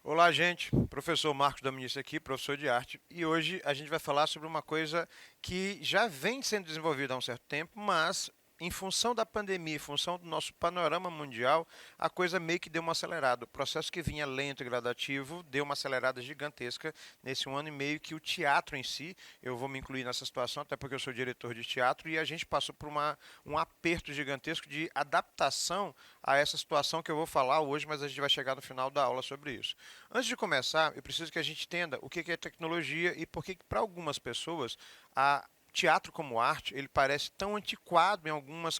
Olá, gente. Professor Marcos Dominici aqui, professor de arte, e hoje a gente vai falar sobre uma coisa que já vem sendo desenvolvida há um certo tempo, mas em função da pandemia, em função do nosso panorama mundial, a coisa meio que deu uma acelerada. O processo que vinha lento e gradativo deu uma acelerada gigantesca nesse um ano e meio que o teatro em si, eu vou me incluir nessa situação, até porque eu sou diretor de teatro, e a gente passou por um aperto gigantesco de adaptação a essa situação que eu vou falar hoje, mas a gente vai chegar no final da aula sobre isso. Antes de começar, eu preciso que a gente entenda o que é tecnologia e por que, para algumas pessoas, a teatro como arte, ele parece tão antiquado em alguns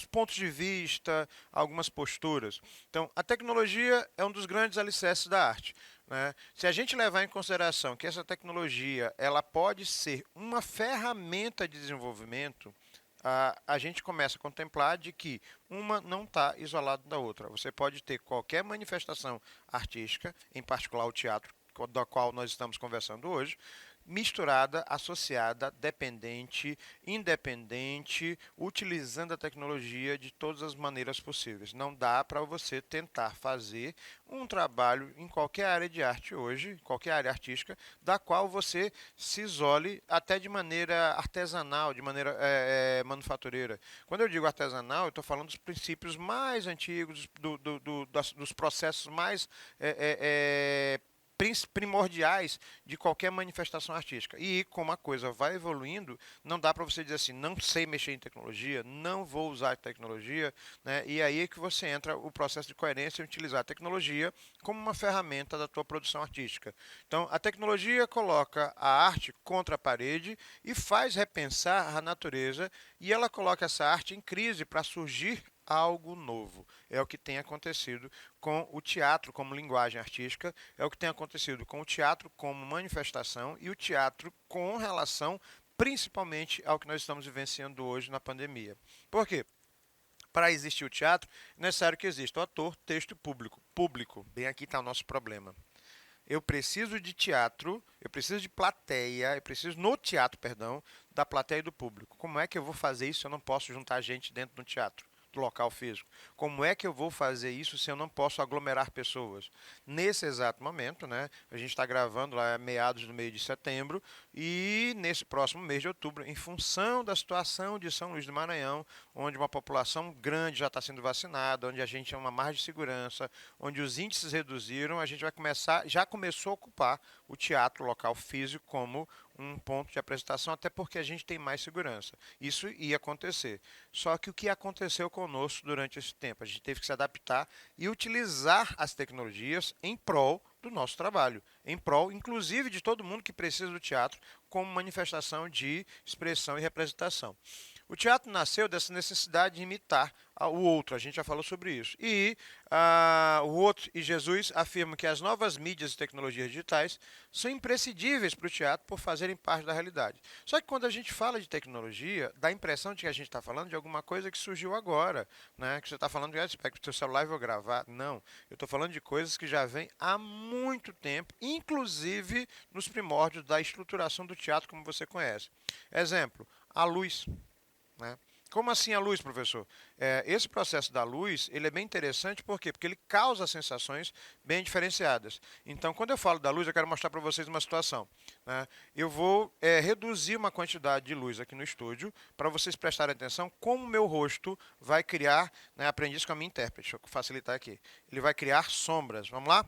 pontos de vista, algumas posturas. Então, a tecnologia é um dos grandes alicerces da arte. Né? Se a gente levar em consideração que essa tecnologia ela pode ser uma ferramenta de desenvolvimento, a gente começa a contemplar de que uma não está isolada da outra. Você pode ter qualquer manifestação artística, em particular o teatro, da qual nós estamos conversando hoje, misturada, associada, dependente, independente, utilizando a tecnologia de todas as maneiras possíveis. Não dá para você tentar fazer um trabalho em qualquer área de arte hoje, qualquer área artística, da qual você se isole até de maneira artesanal, de maneira manufatureira. Quando eu digo artesanal, eu estou falando dos princípios mais antigos, dos processos mais primordiais de qualquer manifestação artística. E como a coisa vai evoluindo, não dá para você dizer assim, não sei mexer em tecnologia, não vou usar tecnologia, né? E aí é que você entra o processo de coerência em utilizar a tecnologia como uma ferramenta da tua produção artística. Então, a tecnologia coloca a arte contra a parede e faz repensar a natureza, e ela coloca essa arte em crise para surgir algo novo. É o que tem acontecido com o teatro como linguagem artística, é o que tem acontecido com o teatro como manifestação e o teatro com relação principalmente ao que nós estamos vivenciando hoje na pandemia. Por quê? Para existir o teatro, é necessário que exista o ator, texto e público. Público, bem aqui está o nosso problema. Eu preciso de teatro, eu preciso de plateia, eu preciso no teatro, perdão, da plateia e do público. Como é que eu vou fazer isso se eu não posso juntar gente dentro do teatro? Do local físico. Como é que eu vou fazer isso se eu não posso aglomerar pessoas? Nesse exato momento, né, a gente está gravando lá meados do mês de setembro e nesse próximo mês de outubro, em função da situação de São Luís do Maranhão, onde uma população grande já está sendo vacinada, onde a gente tem uma margem de segurança, onde os índices reduziram, a gente vai começar, já começou a ocupar o teatro local físico como um ponto de apresentação, até porque a gente tem mais segurança. Isso ia acontecer. Só que o que aconteceu conosco durante esse tempo? A gente teve que se adaptar e utilizar as tecnologias em prol do nosso trabalho, em prol, inclusive, de todo mundo que precisa do teatro como manifestação de expressão e representação. O teatro nasceu dessa necessidade de imitar o outro, a gente já falou sobre isso. E o outro e Jesus afirmam que as novas mídias e tecnologias digitais são imprescindíveis para o teatro por fazerem parte da realidade. Só que quando a gente fala de tecnologia, dá a impressão de que a gente está falando de alguma coisa que surgiu agora, né? Que você está falando de você pega o seu celular e vou gravar. Não, eu estou falando de coisas que já vêm há muito tempo, inclusive nos primórdios da estruturação do teatro como você conhece. Exemplo, a luz. Né? Como assim a luz, professor? Esse processo da luz ele é bem interessante, por quê? Porque ele causa sensações bem diferenciadas. Então, quando eu falo da luz, eu quero mostrar para vocês uma situação. Né? Eu vou reduzir uma quantidade de luz aqui no estúdio, para vocês prestarem atenção como o meu rosto vai criar, né, aprendi isso com a minha intérprete, deixa eu facilitar aqui. Ele vai criar sombras. Vamos lá?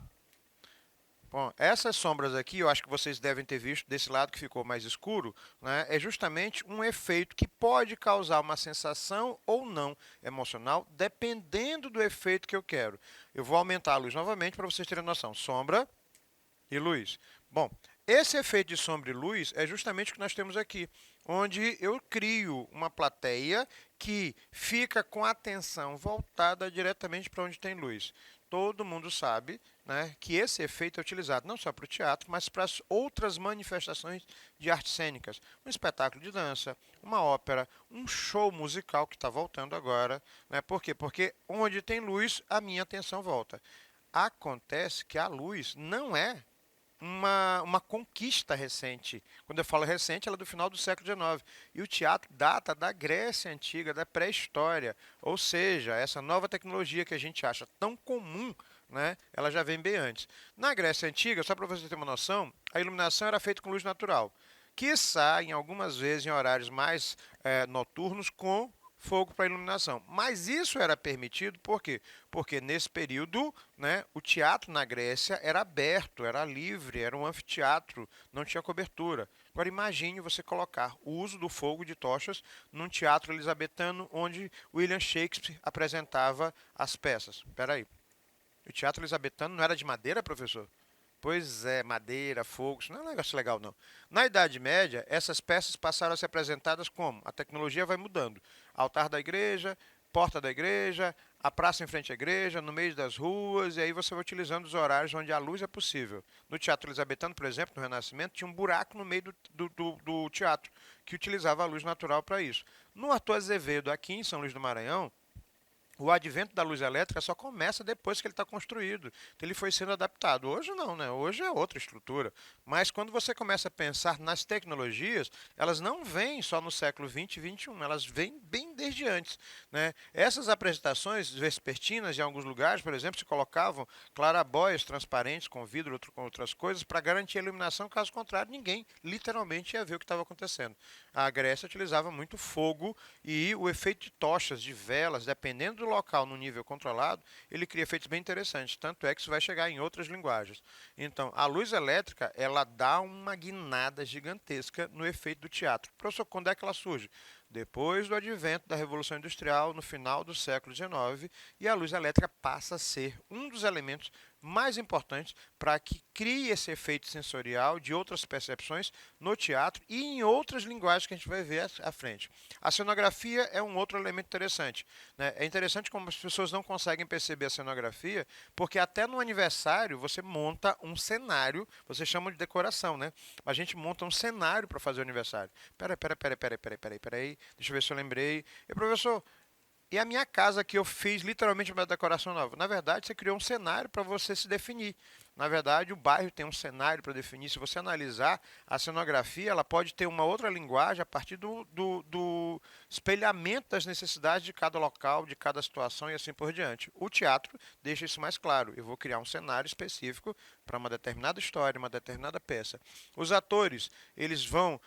Bom, essas sombras aqui, eu acho que vocês devem ter visto desse lado que ficou mais escuro, né, é justamente um efeito que pode causar uma sensação ou não emocional, dependendo do efeito que eu quero. Eu vou aumentar a luz novamente para vocês terem noção. Sombra e luz. Bom, esse efeito de sombra e luz é justamente o que nós temos aqui, onde eu crio uma plateia que fica com a atenção voltada diretamente para onde tem luz. Todo mundo sabe, né, que esse efeito é utilizado não só para o teatro, mas para as outras manifestações de artes cênicas. Um espetáculo de dança, uma ópera, um show musical que está voltando agora. Né? Por quê? Porque onde tem luz, a minha atenção volta. Acontece que a luz não é uma conquista recente. Quando eu falo recente, ela é do final do século XIX. E o teatro data da Grécia Antiga, da pré-história. Ou seja, essa nova tecnologia que a gente acha tão comum, né, ela já vem bem antes. Na Grécia Antiga, só para você ter uma noção, a iluminação era feita com luz natural. Quiçá, em algumas vezes, em horários mais noturnos, com fogo para iluminação. Mas isso era permitido por quê? Porque nesse período, né, o teatro na Grécia era aberto, era livre, era um anfiteatro, não tinha cobertura. Agora imagine você colocar o uso do fogo de tochas num teatro elisabetano onde William Shakespeare apresentava as peças. Espera aí. O teatro elisabetano não era de madeira, professor? Pois é, madeira, fogo, isso não é um negócio legal, não. Na Idade Média, essas peças passaram a ser apresentadas como? A tecnologia vai mudando. Altar da igreja, porta da igreja, a praça em frente à igreja, no meio das ruas, e aí você vai utilizando os horários onde a luz é possível. No Teatro Elisabetano, por exemplo, no Renascimento, tinha um buraco no meio do teatro, que utilizava a luz natural para isso. No Arthur Azevedo, aqui em São Luís do Maranhão, o advento da luz elétrica só começa depois que ele está construído. Então ele foi sendo adaptado. Hoje não, né? Hoje é outra estrutura. Mas quando você começa a pensar nas tecnologias, elas não vêm só no século XX e XXI, elas vêm bem desde antes. Né? Essas apresentações vespertinas, em alguns lugares, por exemplo, se colocavam clarabóias transparentes com vidro, com outras coisas, para garantir a iluminação, caso contrário, ninguém literalmente ia ver o que estava acontecendo. A Grécia utilizava muito fogo e o efeito de tochas, de velas, dependendo do local no nível controlado, ele cria efeitos bem interessantes. Tanto é que isso vai chegar em outras linguagens. Então, a luz elétrica, ela dá uma guinada gigantesca no efeito do teatro. Professor, quando é que ela surge? Depois do advento da Revolução Industrial, no final do século XIX, e a luz elétrica passa a ser um dos elementos mais importantes para que crie esse efeito sensorial de outras percepções no teatro e em outras linguagens que a gente vai ver à frente. A cenografia é um outro elemento interessante. Né? É interessante como as pessoas não conseguem perceber a cenografia, porque até no aniversário você monta um cenário, você chama de decoração, né? A gente monta um cenário para fazer o aniversário. Peraí, deixa eu ver se eu lembrei. E professor, e a minha casa que eu fiz literalmente uma decoração nova? Na verdade, você criou um cenário para você se definir. Na verdade, o bairro tem um cenário para definir. Se você analisar, a cenografia ela pode ter uma outra linguagem a partir do espelhamento das necessidades de cada local, de cada situação e assim por diante. O teatro deixa isso mais claro. Eu vou criar um cenário específico para uma determinada história, uma determinada peça. Os atores, eles vão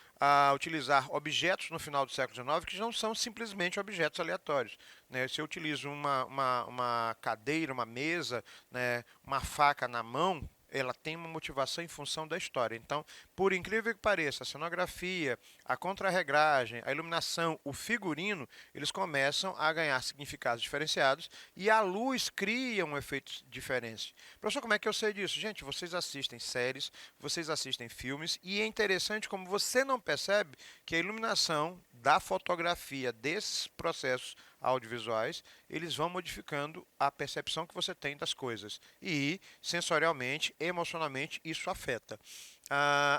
utilizar objetos no final do século XIX que não são simplesmente objetos aleatórios. Né? Se eu utilizo uma cadeira, uma mesa, né, uma faca na mão, ela tem uma motivação em função da história. Então, por incrível que pareça, a cenografia, a contrarregragem, a iluminação, o figurino, eles começam a ganhar significados diferenciados e a luz cria um efeito diferente. Professor, como é que eu sei disso? Gente, vocês assistem séries, vocês assistem filmes e é interessante como você não percebe que a iluminação da fotografia desses processos audiovisuais, eles vão modificando a percepção que você tem das coisas. E, sensorialmente, emocionalmente, isso afeta.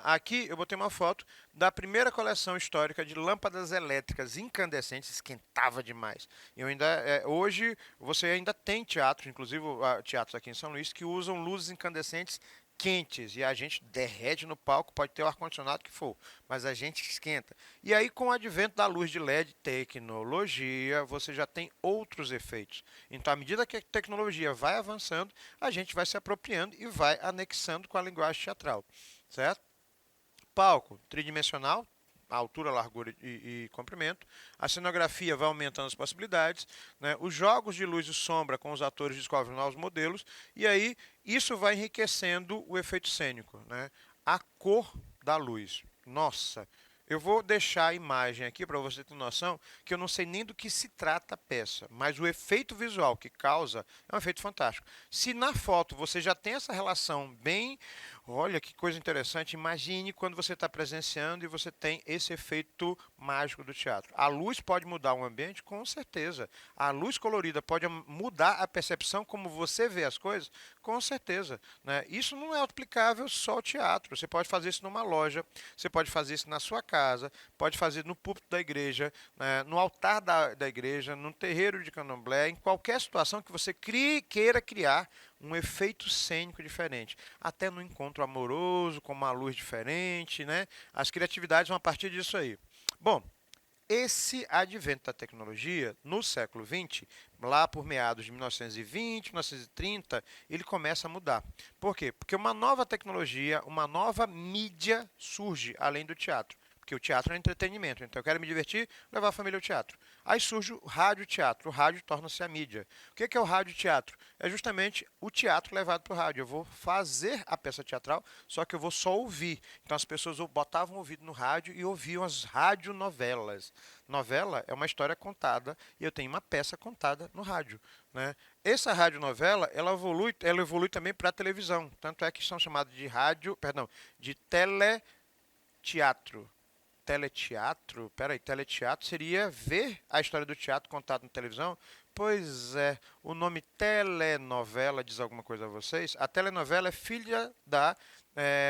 Aqui eu botei uma foto da primeira coleção histórica de lâmpadas elétricas incandescentes, esquentava demais. Hoje você ainda tem teatros, inclusive teatros aqui em São Luís, que usam luzes incandescentes quentes e a gente derrete no palco, pode ter o ar-condicionado que for, mas a gente esquenta. E aí, com o advento da luz de LED, tecnologia, você já tem outros efeitos. Então, à medida que a tecnologia vai avançando, a gente vai se apropriando e vai anexando com a linguagem teatral, certo? Palco tridimensional, altura, largura e comprimento. A cenografia vai aumentando as possibilidades. Né? Os jogos de luz e sombra com os atores descobrem novos modelos. E aí isso vai enriquecendo o efeito cênico. Né? A cor da luz. Nossa, eu vou deixar a imagem aqui para você ter noção que eu não sei nem do que se trata a peça, mas o efeito visual que causa é um efeito fantástico. Se na foto você já tem essa relação bem. Olha que coisa interessante. Imagine quando você está presenciando e você tem esse efeito mágico do teatro. A luz pode mudar o ambiente? Com certeza. A luz colorida pode mudar a percepção como você vê as coisas? Com certeza. Né? Isso não é aplicável só ao teatro. Você pode fazer isso numa loja, você pode fazer isso na sua casa, pode fazer no púlpito da igreja, né? No altar da igreja, no terreiro de candomblé, em qualquer situação que você queira criar um efeito cênico diferente. Até no encontro amoroso, com uma luz diferente, né? As criatividades vão a partir disso aí. Bom, esse advento da tecnologia, no século XX, lá por meados de 1920, 1930, ele começa a mudar. Por quê? Porque uma nova tecnologia, uma nova mídia surge além do teatro. Porque o teatro é entretenimento, então eu quero me divertir, levar a família ao teatro. Aí surge o rádio-teatro, o rádio torna-se a mídia. O que é o rádio-teatro? É justamente o teatro levado para o rádio. Eu vou fazer a peça teatral, só que eu vou só ouvir. Então as pessoas botavam o ouvido no rádio e ouviam as radionovelas. Novela é uma história contada e eu tenho uma peça contada no rádio. Né? Essa radionovela, ela evolui também para a televisão. Tanto é que são chamados de rádio, perdão, de teleteatro. Teleteatro? Peraí, teleteatro seria ver a história do teatro contado na televisão? Pois é, o nome telenovela diz alguma coisa a vocês? A telenovela é filha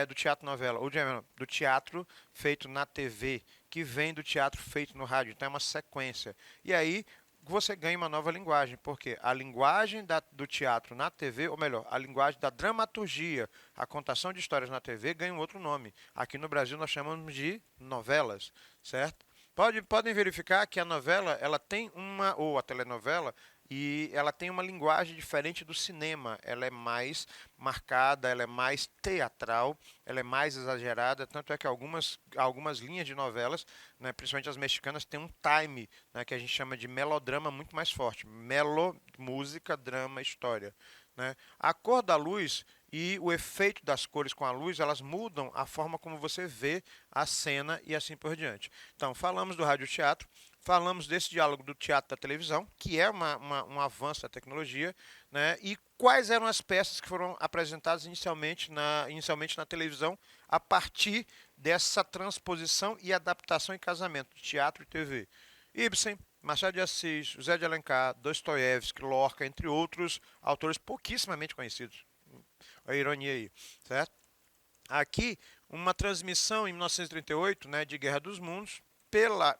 do teatro novela, ou do teatro feito na TV, que vem do teatro feito no rádio, então é uma sequência. E aí você ganha uma nova linguagem, porque a linguagem do teatro na TV, ou melhor, a linguagem da dramaturgia, a contação de histórias na TV ganha um outro nome. Aqui no Brasil nós chamamos de novelas, certo? Podem verificar que a novela, ela tem ou a telenovela, e ela tem uma linguagem diferente do cinema. Ela é mais marcada, ela é mais teatral, ela é mais exagerada. Tanto é que algumas linhas de novelas, né, principalmente as mexicanas, têm um time, né, que a gente chama de melodrama muito mais forte. Música, drama, história. Né? A cor da luz e o efeito das cores com a luz, elas mudam a forma como você vê a cena e assim por diante. Então, falamos do radioteatro, falamos desse diálogo do teatro da televisão, que é um avanço da tecnologia, né? E quais eram as peças que foram apresentadas inicialmente na televisão a partir dessa transposição e adaptação em casamento de teatro e TV. Ibsen, Machado de Assis, José de Alencar, Dostoiévski, Lorca, entre outros autores pouquíssimamente conhecidos. A ironia aí, certo? Aqui, uma transmissão em 1938, né, de Guerra dos Mundos,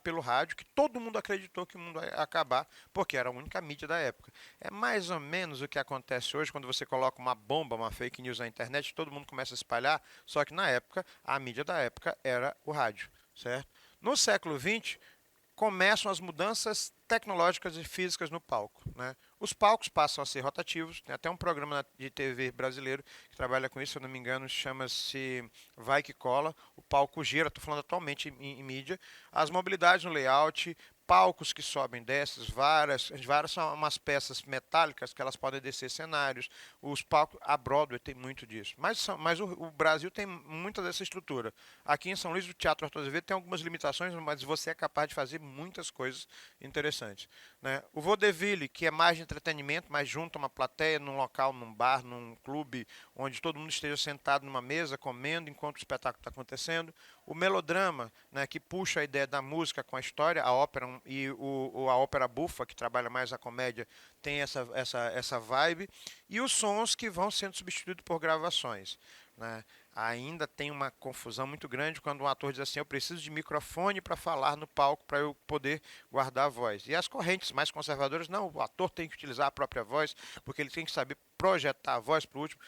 pelo rádio, que todo mundo acreditou que o mundo ia acabar, porque era a única mídia da época. É mais ou menos o que acontece hoje quando você coloca uma bomba, uma fake news na internet, todo mundo começa a espalhar, só que na época, a mídia da época era o rádio, certo? No século XX, começam as mudanças tecnológicas e físicas no palco. Né? Os palcos passam a ser rotativos. Tem até um programa de TV brasileiro que trabalha com isso, se eu não me engano, chama-se Vai Que Cola. O palco gira, estou falando atualmente em mídia. As mobilidades no layout, palcos que sobem e descem, várias são umas peças metálicas que elas podem descer cenários. Os palcos, a Broadway tem muito disso. Mas o Brasil tem muita dessa estrutura. Aqui em São Luís, o Teatro Arthur Azevedo tem algumas limitações, mas você é capaz de fazer muitas coisas interessantes. Né? O vaudeville, que é mais de entretenimento, mas junta uma plateia num local, num bar, num clube, onde todo mundo esteja sentado numa mesa, comendo enquanto o espetáculo está acontecendo. O melodrama, né, que puxa a ideia da música com a história, a ópera e a ópera bufa, que trabalha mais a comédia, tem essa vibe. E os sons que vão sendo substituídos por gravações. Né? Ainda tem uma confusão muito grande quando um ator diz assim: eu preciso de microfone para falar no palco para eu poder guardar a voz. E as correntes mais conservadoras, não, o ator tem que utilizar a própria voz, porque ele tem que saber projetar a voz para o último.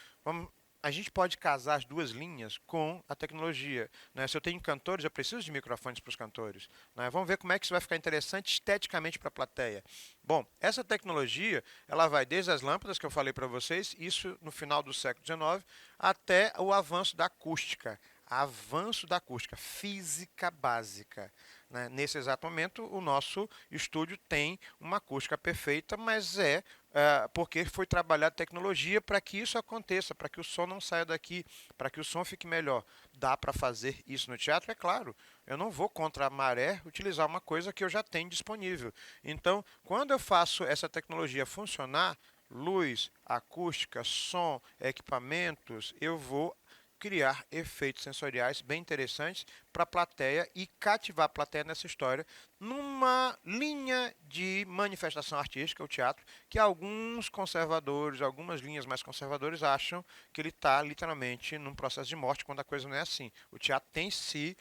A gente pode casar as duas linhas com a tecnologia. Né? Se eu tenho cantores, eu preciso de microfones para os cantores. Né? Vamos ver como é que isso vai ficar interessante esteticamente para a plateia. Bom, essa tecnologia, ela vai desde as lâmpadas que eu falei para vocês, isso no final do século XIX, até o avanço da acústica. Avanço da acústica, física básica. Né? Nesse exato momento, o nosso estúdio tem uma acústica perfeita, mas porque foi trabalhada tecnologia para que isso aconteça, para que o som não saia daqui, para que o som fique melhor. Dá para fazer isso no teatro? É claro. Eu não vou contra a maré utilizar uma coisa que eu já tenho disponível. Então, quando eu faço essa tecnologia funcionar, luz, acústica, som, equipamentos, eu vou criar efeitos sensoriais bem interessantes para a plateia e cativar a plateia nessa história numa linha de manifestação artística, o teatro, que alguns conservadores, algumas linhas mais conservadoras acham que ele está literalmente num processo de morte, quando a coisa não é assim. O teatro tem se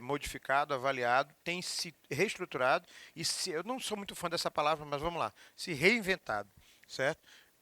modificado, avaliado, tem se reestruturado e eu não sou muito fã dessa palavra, mas vamos lá, se reinventado, certo?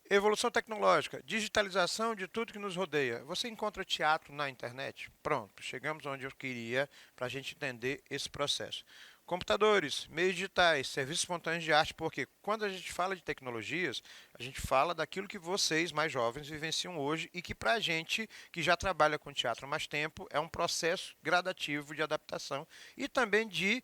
Evolução tecnológica, digitalização de tudo que nos rodeia. Você encontra teatro na internet? Pronto, chegamos onde eu queria para a gente entender esse processo. Computadores, meios digitais, serviços espontâneos de arte, porque quando a gente fala de tecnologias, a gente fala daquilo que vocês, mais jovens, vivenciam hoje e que para a gente, que já trabalha com teatro há mais tempo, é um processo gradativo de adaptação e também de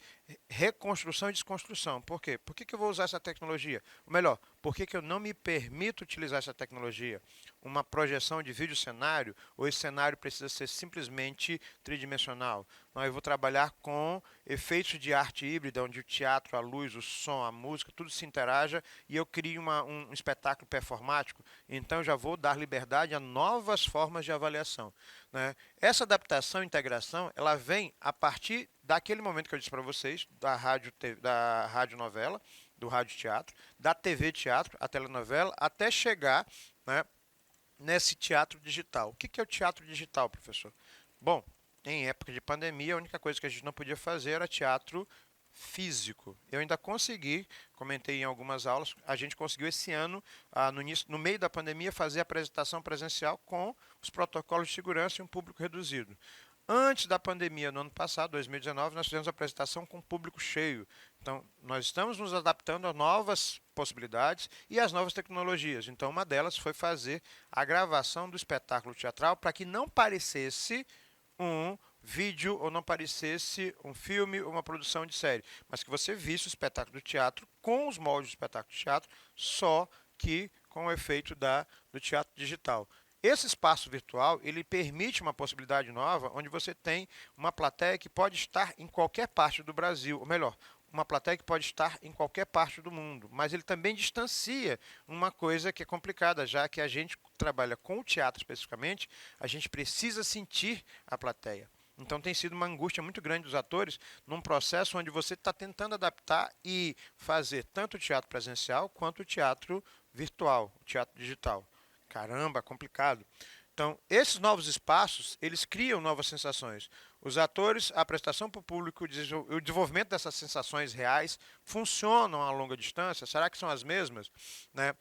reconstrução e desconstrução. Por quê? Por que eu vou usar essa tecnologia? Ou melhor, por que eu não me permito utilizar essa tecnologia? Uma projeção de vídeo cenário, ou esse cenário precisa ser simplesmente tridimensional? Não, eu vou trabalhar com efeitos de arte híbrida, onde o teatro, a luz, o som, a música, tudo se interaja e eu crio um espetáculo performático. Então, eu já vou dar liberdade a novas formas de avaliação. Né? Essa adaptação e integração, ela vem a partir daquele momento que eu disse para vocês, da rádio novela, do rádio teatro, da TV teatro, a telenovela, até chegar, né, nesse teatro digital. O que é o teatro digital, professor? Bom, em época de pandemia, a única coisa que a gente não podia fazer era teatro físico. Eu ainda consegui, comentei em algumas aulas, a gente conseguiu esse ano, no meio da pandemia, fazer a apresentação presencial com os protocolos de segurança e um público reduzido. Antes da pandemia, no ano passado, 2019, nós fizemos a apresentação com público cheio. Então, nós estamos nos adaptando a novas possibilidades e às novas tecnologias. Então, uma delas foi fazer a gravação do espetáculo teatral para que não parecesse um vídeo ou não parecesse um filme ou uma produção de série, mas que você visse o espetáculo do teatro com os moldes do espetáculo de teatro, só que com o efeito do teatro digital. Esse espaço virtual, ele permite uma possibilidade nova, onde você tem uma plateia que pode estar em qualquer parte do Brasil, ou melhor, uma plateia que pode estar em qualquer parte do mundo, mas ele também distancia uma coisa que é complicada, já que a gente trabalha com o teatro especificamente, a gente precisa sentir a plateia. Então tem sido uma angústia muito grande dos atores num processo onde você está tentando adaptar e fazer tanto o teatro presencial quanto o teatro virtual, o teatro digital. Caramba, complicado. Então, esses novos espaços, eles criam novas sensações. Os atores, a prestação para o público, o desenvolvimento dessas sensações reais funcionam a longa distância? Será que são as mesmas? Né?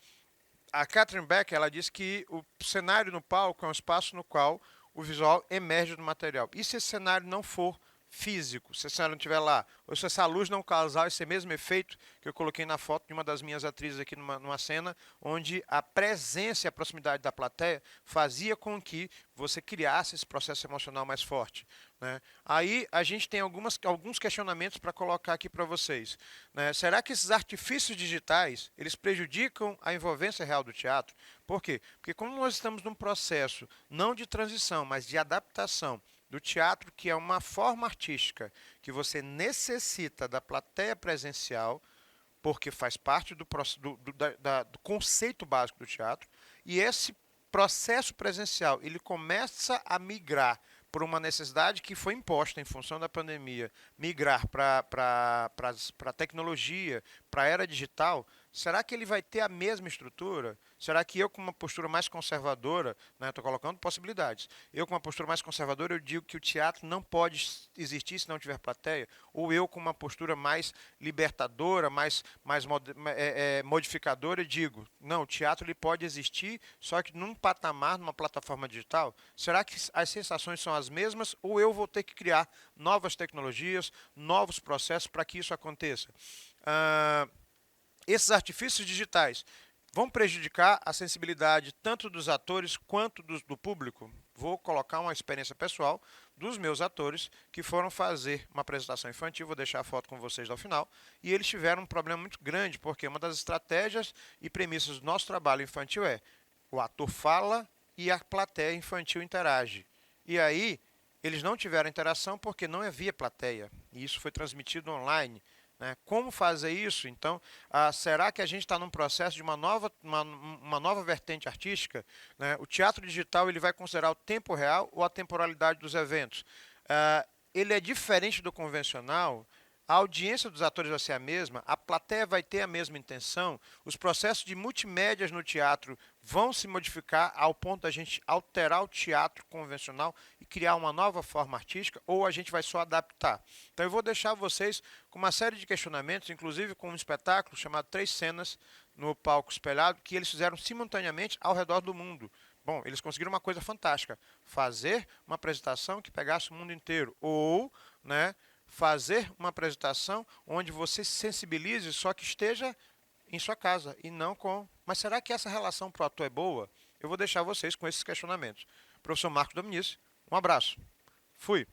A Catherine Beck, ela diz que o cenário no palco é um espaço no qual o visual emerge do material. E se esse cenário não for físico, se esse cenário não estiver lá, ou se essa luz não causar esse mesmo efeito que eu coloquei na foto de uma das minhas atrizes aqui numa cena, onde a presença e a proximidade da plateia fazia com que você criasse esse processo emocional mais forte. Né? Aí a gente tem alguns questionamentos para colocar aqui para vocês. Né? Será que esses artifícios digitais, eles prejudicam a envolvência real do teatro? Por quê? Porque como nós estamos num processo não de transição, mas de adaptação do teatro, que é uma forma artística que você necessita da plateia presencial, porque faz parte do conceito básico do teatro, e esse processo presencial ele começa a migrar por uma necessidade que foi imposta em função da pandemia, migrar para a tecnologia, para a era digital. Será que ele vai ter a mesma estrutura? Será que eu, com uma postura mais conservadora, né, estou colocando possibilidades, eu, com uma postura mais conservadora, eu digo que o teatro não pode existir se não tiver plateia? Ou eu, com uma postura mais libertadora, mais modificadora, eu digo, não, o teatro ele pode existir, só que num patamar, numa plataforma digital? Será que as sensações são as mesmas ou eu vou ter que criar novas tecnologias, novos processos para que isso aconteça? Esses artifícios digitais vão prejudicar a sensibilidade tanto dos atores quanto do público? Vou colocar uma experiência pessoal dos meus atores que foram fazer uma apresentação infantil, vou deixar a foto com vocês ao final, e eles tiveram um problema muito grande, porque uma das estratégias e premissas do nosso trabalho infantil é o ator fala e a plateia infantil interage. E aí, eles não tiveram interação porque não havia plateia, e isso foi transmitido online. Né? Como fazer isso? Então, será que a gente está num processo de uma nova vertente artística? Né? O teatro digital ele vai considerar o tempo real ou a temporalidade dos eventos? Ele é diferente do convencional? A audiência dos atores vai ser a mesma, a plateia vai ter a mesma intenção, os processos de multimédias no teatro vão se modificar ao ponto da gente alterar o teatro convencional e criar uma nova forma artística, ou a gente vai só adaptar? Então eu vou deixar vocês com uma série de questionamentos, inclusive com um espetáculo chamado Três Cenas, no palco espelhado que eles fizeram simultaneamente ao redor do mundo. Bom, eles conseguiram uma coisa fantástica: fazer uma apresentação que pegasse o mundo inteiro, ou, né, fazer uma apresentação onde você se sensibilize, só que esteja em sua casa e não com. Mas será que essa relação pro ator é boa? Eu vou deixar vocês com esses questionamentos. Professor Marcos Dominici, um abraço. Fui.